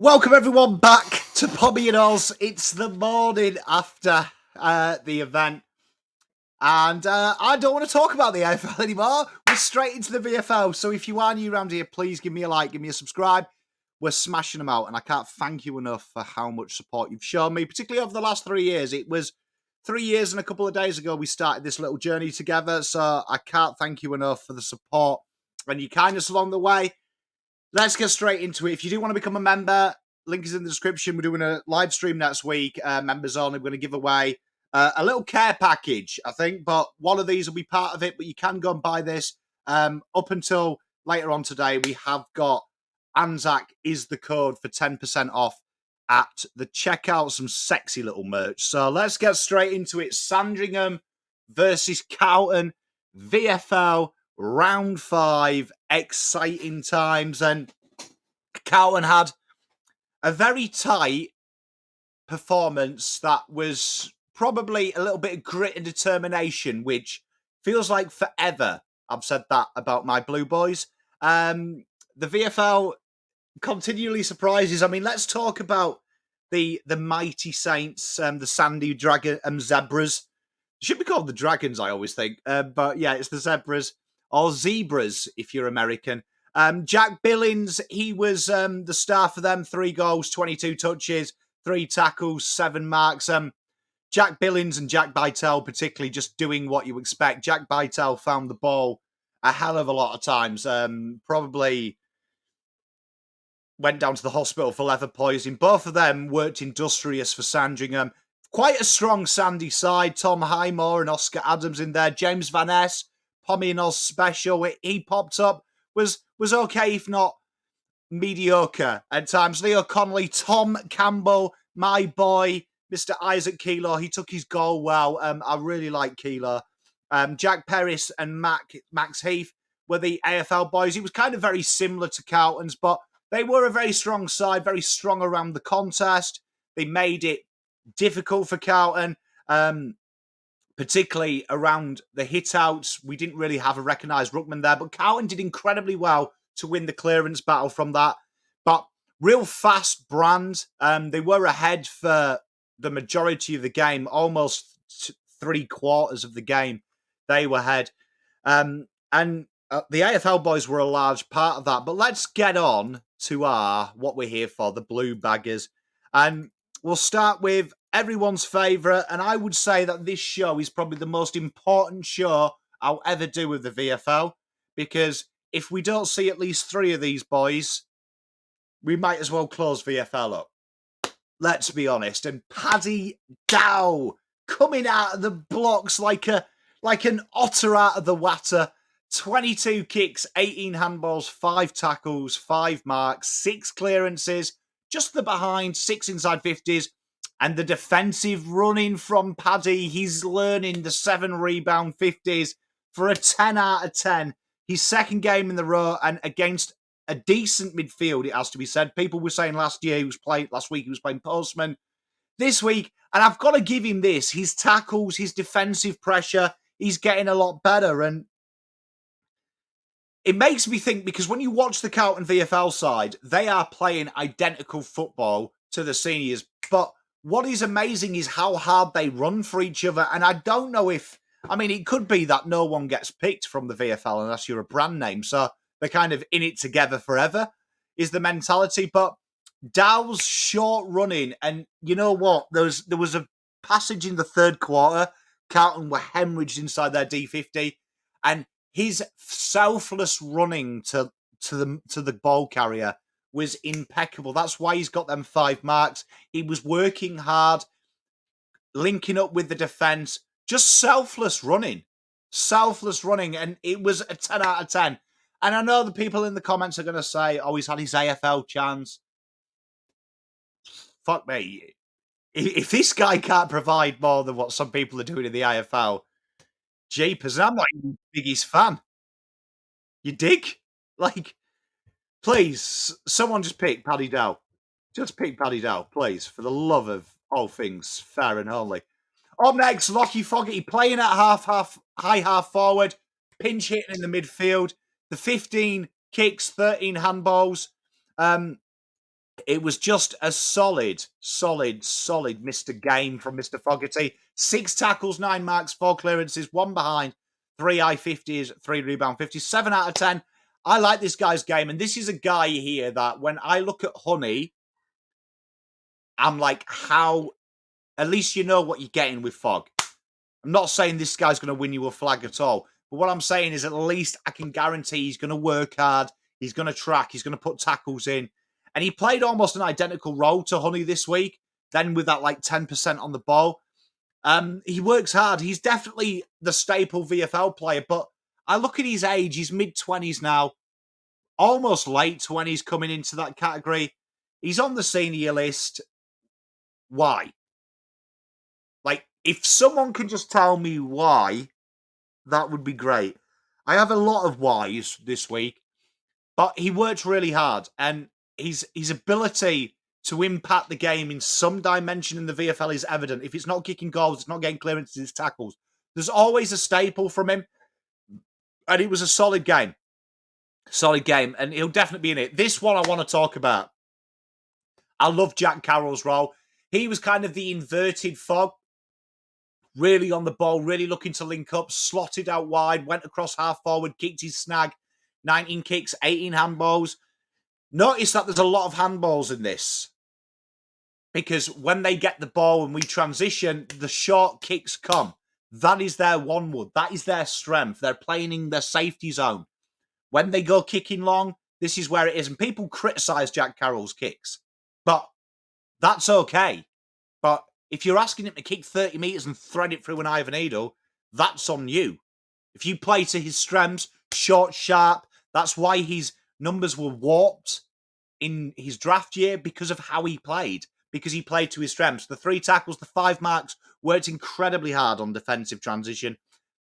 Welcome everyone back to Pommy and Oz. It's the morning after the event, and I don't want to talk about the AFL anymore. We're straight into the VFL. So if you are new around here, please give me a like, give me a subscribe. We're smashing them out, and I can't thank you enough for how much support you've shown me, particularly over the last 3 years. It was 3 years and a couple of days ago we started this little journey together, so I can't thank you enough for the support and your kindness along the way. Let's get straight into it. If you do want to become a member, link is in the description. We're doing a live stream next week, members only. We're going to give away a little care package, I think, but one of these will be part of it. But you can go and buy this. Up until later on today, we have got Anzac is the code for 10% off at the checkout. Some sexy little merch. So let's get straight into it. Sandringham versus Carlton, VFL. Round 5, exciting times, and Carlton had a very tight performance that was probably a little bit of grit and determination, which feels like forever. I've said that about my Blue Boys. The VFL continually surprises. I mean, let's talk about the mighty Saints, the Sandy Dragon Zebras. They should be called the Dragons, I always think. But yeah, it's the Zebras. Or Zebras, if you're American. Jack Billings, he was the star for them. 3 goals, 22 touches, 3 tackles, 7 marks. Jack Billings and Jack Bytel particularly just doing what you expect. Jack Bytel found the ball a hell of a lot of times. Probably went down to the hospital for leather poisoning. Both of them worked industrious for Sandringham. Quite a strong Sandy side. Tom Highmore and Oscar Adams in there. James Van Ness, Pommy and Oz special. He popped up. Was okay, if not mediocre at times. Leo Connolly, Tom Campbell, my boy, Mr. Isaac Kelo. He took his goal well. I really like Kelo. Jack Perris and Max Heath were the AFL boys. He was kind of very similar to Carlton's, but they were a very strong side, very strong around the contest. They made it difficult for Carlton. Particularly around the hit-outs. We didn't really have a recognised ruckman there, but Carlton did incredibly well to win the clearance battle from that. But real fast brand. They were ahead for the majority of the game, almost 3/4 of the game. They were ahead. And the AFL boys were a large part of that. But let's get on to what we're here for, the Bluebaggers. And we'll start with everyone's favourite, and I would say that this show is probably the most important show I'll ever do with the VFL, because if we don't see at least 3 of these boys, we might as well close VFL up. Let's be honest. And Paddy Dow coming out of the blocks like an otter out of the water. 22 kicks, 18 handballs, 5 tackles, 5 marks, 6 clearances, just the behind, 6 inside 50s. And the defensive running from Paddy, he's learning the 7 rebound 50s for a 10 out of 10. His second game in the row, and against a decent midfield, it has to be said. People were saying last week he was playing postman. This week, and I've got to give him this, his tackles, his defensive pressure, he's getting a lot better. And it makes me think, because when you watch the Carlton VFL side, they are playing identical football to the seniors. But what is amazing is how hard they run for each other. And I don't know it could be that no one gets picked from the VFL unless you're a brand name. So they're kind of in it together forever is the mentality. But Dow's short running, and you know what? There was a passage in the 3rd quarter. Carlton were hemorrhaged inside their D50, and his selfless running to the ball carrier was impeccable. That's why he's got them 5 marks. He was working hard, linking up with the defence, just selfless running, and it was a 10 out of 10. And I know the people in the comments are going to say, oh, he's had his AFL chance. Fuck me. If this guy can't provide more than what some people are doing in the AFL, jeepers, and I'm not even the biggest fan. You dig? Like, please, someone just pick Paddy Dow. Just pick Paddy Dow, please, for the love of all things fair and holy. Up next, Lockie Fogarty playing at high half forward, pinch hitting in the midfield. The 15 kicks, 13 handballs. It was just a solid Mr. Game from Mr. Fogarty. 6 tackles, 9 marks, 4 clearances, 1 behind, 3 I50s, 3 rebound 50s, 7 out of 10. I like this guy's game, and this is a guy here that when I look at Honey, I'm like, how... At least you know what you're getting with Fog. I'm not saying this guy's going to win you a flag at all, but what I'm saying is at least I can guarantee he's going to work hard, he's going to track, he's going to put tackles in. And he played almost an identical role to Honey this week, then with that like 10% on the ball. He works hard. He's definitely the staple VFL player, but I look at his age, he's mid-20s now, almost late 20s coming into that category. He's on the senior list. Why? Like, if someone can just tell me why, that would be great. I have a lot of whys this week, but he worked really hard, and his ability to impact the game in some dimension in the VFL is evident. If it's not kicking goals, it's not getting clearances, it's tackles. There's always a staple from him, and it was a solid game. Solid game, and he'll definitely be in it. This one I want to talk about. I love Jack Carroll's role. He was kind of the inverted Fog. Really on the ball, really looking to link up, slotted out wide, went across half forward, kicked his snag, 19 kicks, 18 handballs. Notice that there's a lot of handballs in this, because when they get the ball and we transition, the short kicks come. That is their one wood. That is their strength. They're playing in their safety zone. When they go kicking long, this is where it is. And people criticise Jack Carroll's kicks, but that's okay. But if you're asking him to kick 30 metres and thread it through an iron needle, that's on you. If you play to his strengths, short, sharp, that's why his numbers were warped in his draft year, because of how he played, because he played to his strengths. The 3 tackles, the 5 marks, worked incredibly hard on defensive transition.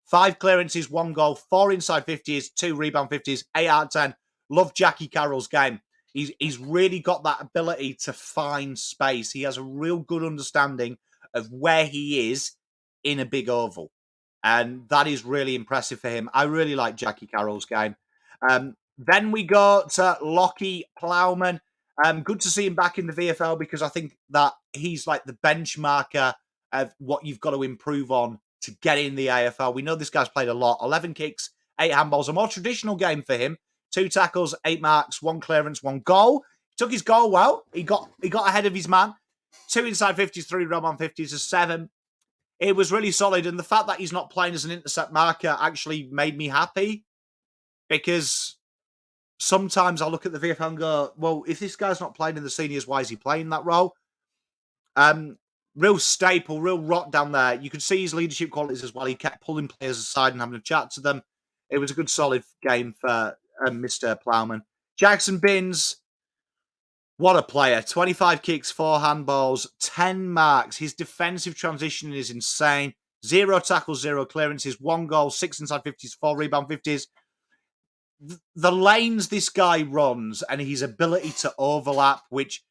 5 clearances, 1 goal, 4 inside 50s, 2 rebound 50s, 8 out of 10. Love Jackie Carroll's game. He's really got that ability to find space. He has a real good understanding of where he is in a big oval. And that is really impressive for him. I really like Jackie Carroll's game. Then we go to Lockie Plowman. Good to see him back in the VFL, because I think that he's like the benchmarker of what you've got to improve on to get in the AFL. We know this guy's played a lot. 11 kicks, 8 handballs, a more traditional game for him. 2 tackles, 8 marks, 1 clearance, 1 goal. He took his goal well. He got ahead of his man. 2 inside 50s, 3 rebound 50s, a 7. It was really solid. And the fact that he's not playing as an intercept marker actually made me happy, because sometimes I look at the VFL and go, well, if this guy's not playing in the seniors, why is he playing that role? Real staple, real rock down there. You could see his leadership qualities as well. He kept pulling players aside and having a chat to them. It was a good, solid game for Mr. Plowman. Jackson Binns, what a player. 25 kicks, 4 handballs, 10 marks. His defensive transition is insane. 0 tackles, 0 clearances, 1 goal, 6 inside 50s, 4 rebound 50s. The lanes this guy runs and his ability to overlap, which,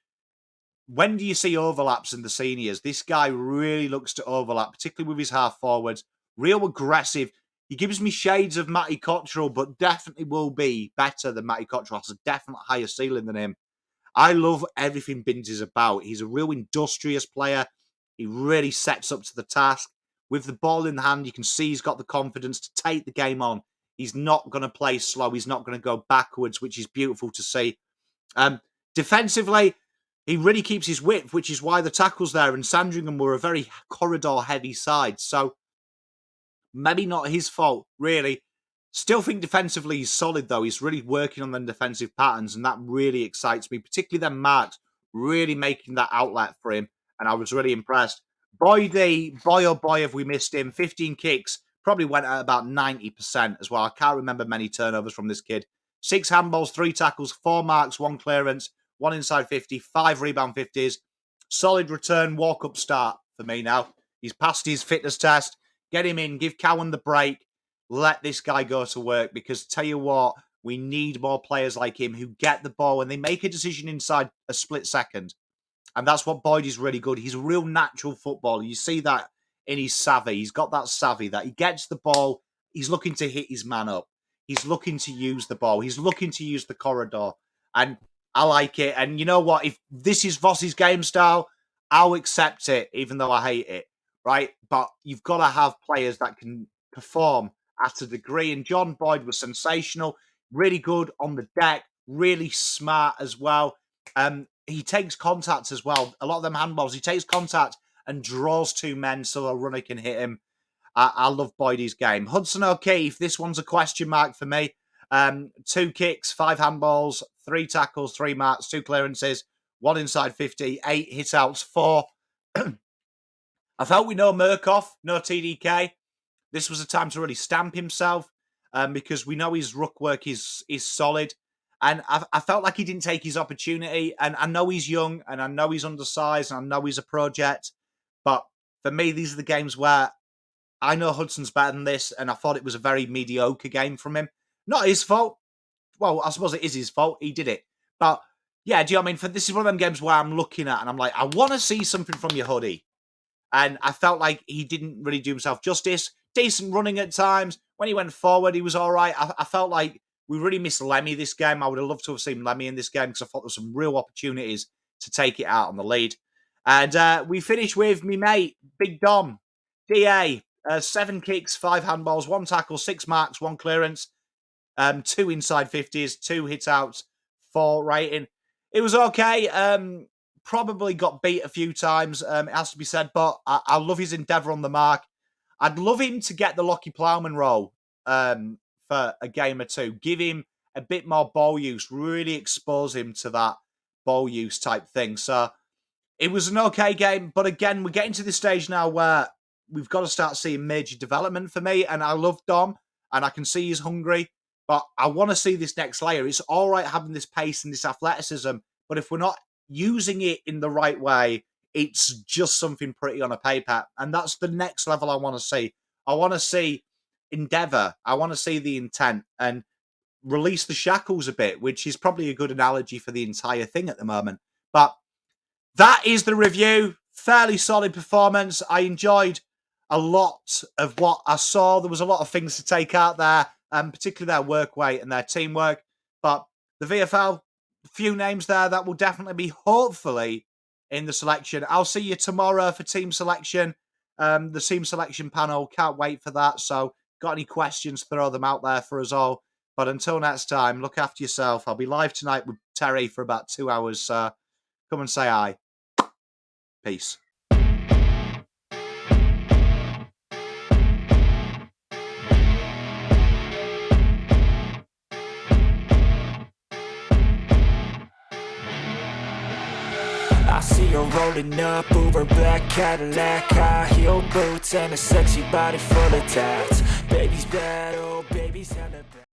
when do you see overlaps in the seniors? This guy really looks to overlap, particularly with his half forwards. Real aggressive. He gives me shades of Matty Cottrell, but definitely will be better than Matty Cottrell. Has a definite higher ceiling than him. I love everything Binns is about. He's a real industrious player. He really sets up to the task. With the ball in the hand, you can see he's got the confidence to take the game on. He's not going to play slow. He's not going to go backwards, which is beautiful to see. Defensively, he really keeps his width, which is why the tackles there and Sandringham were a very corridor-heavy side. So maybe not his fault, really. Still think defensively he's solid, though. He's really working on them defensive patterns, and that really excites me, particularly them marks, really making that outlet for him, and I was really impressed. Boy, oh boy, have we missed him. 15 kicks, probably went at about 90% as well. I can't remember many turnovers from this kid. 6 handballs, 3 tackles, 4 marks, 1 clearance, 1 inside 50, 5 rebound 50s. Solid return, walk-up start for me now. He's passed his fitness test. Get him in, give Cowan the break. Let this guy go to work, because tell you what, we need more players like him who get the ball and they make a decision inside a split second. And that's what Boyd is really good. He's a real natural footballer. You see that in his savvy. He's got that savvy that he gets the ball. He's looking to hit his man up. He's looking to use the ball. He's looking to use the corridor. And I like it. And you know what? If this is Voss's game style, I'll accept it, even though I hate it, right? But you've got to have players that can perform at a degree. And John Boyd was sensational, really good on the deck, really smart as well. He takes contact as well. A lot of them handballs, he takes contact and draws two men so a runner can hit him. I love Boydie's game. Hudson O'Keefe, this one's a question mark for me. 2 kicks, 5 handballs, 3 tackles, 3 marks, 2 clearances, 1 inside 50, 8 hit outs, 4. I felt with no Murkoff, no TDK. This was a time to really stamp himself because we know his ruck work is solid. And I felt like he didn't take his opportunity. And I know he's young and I know he's undersized and I know he's a project. But for me, these are the games where I know Hudson's better than this. And I thought it was a very mediocre game from him. Not his fault. Well, I suppose it is his fault. He did it. But yeah, do you know what I mean? This is one of them games where I'm looking at and I'm like, I want to see something from your hoodie. And I felt like he didn't really do himself justice. Decent running at times. When he went forward, he was all right. I felt like we really missed Lemmy this game. I would have loved to have seen Lemmy in this game because I thought there were some real opportunities to take it out on the lead. And we finish with me mate, Big Dom, DA. 7 kicks, 5 handballs, 1 tackle, 6 marks, 1 clearance, 2 inside 50s, 2 hit outs, 4 rating. It was okay. Probably got beat a few times, it has to be said, but I love his endeavour on the mark. I'd love him to get the Lockie Plowman role for a game or two. Give him a bit more ball use, really expose him to that ball use type thing. So it was an okay game, but again, we're getting to this stage now where we've got to start seeing major development for me, and I love Dom, and I can see he's hungry, but I want to see this next layer. It's all right having this pace and this athleticism, but if we're not using it in the right way, it's just something pretty on a paper. And that's the next level I want to see. I want to see endeavour. I want to see the intent and release the shackles a bit, which is probably a good analogy for the entire thing at the moment. But that is the review. Fairly solid performance. I enjoyed a lot of what I saw. There was a lot of things to take out there, particularly their work rate and their teamwork. But the VFL, a few names there that will definitely be hopefully in the selection. I'll see you tomorrow for team selection. The team selection panel. Can't wait for that. So got any questions, throw them out there for us all. But until next time, look after yourself. I'll be live tonight with Terry for about 2 hours. So come and say hi. Peace. I see her rolling up, Uber black Cadillac, high heel boots and a sexy body full of tats.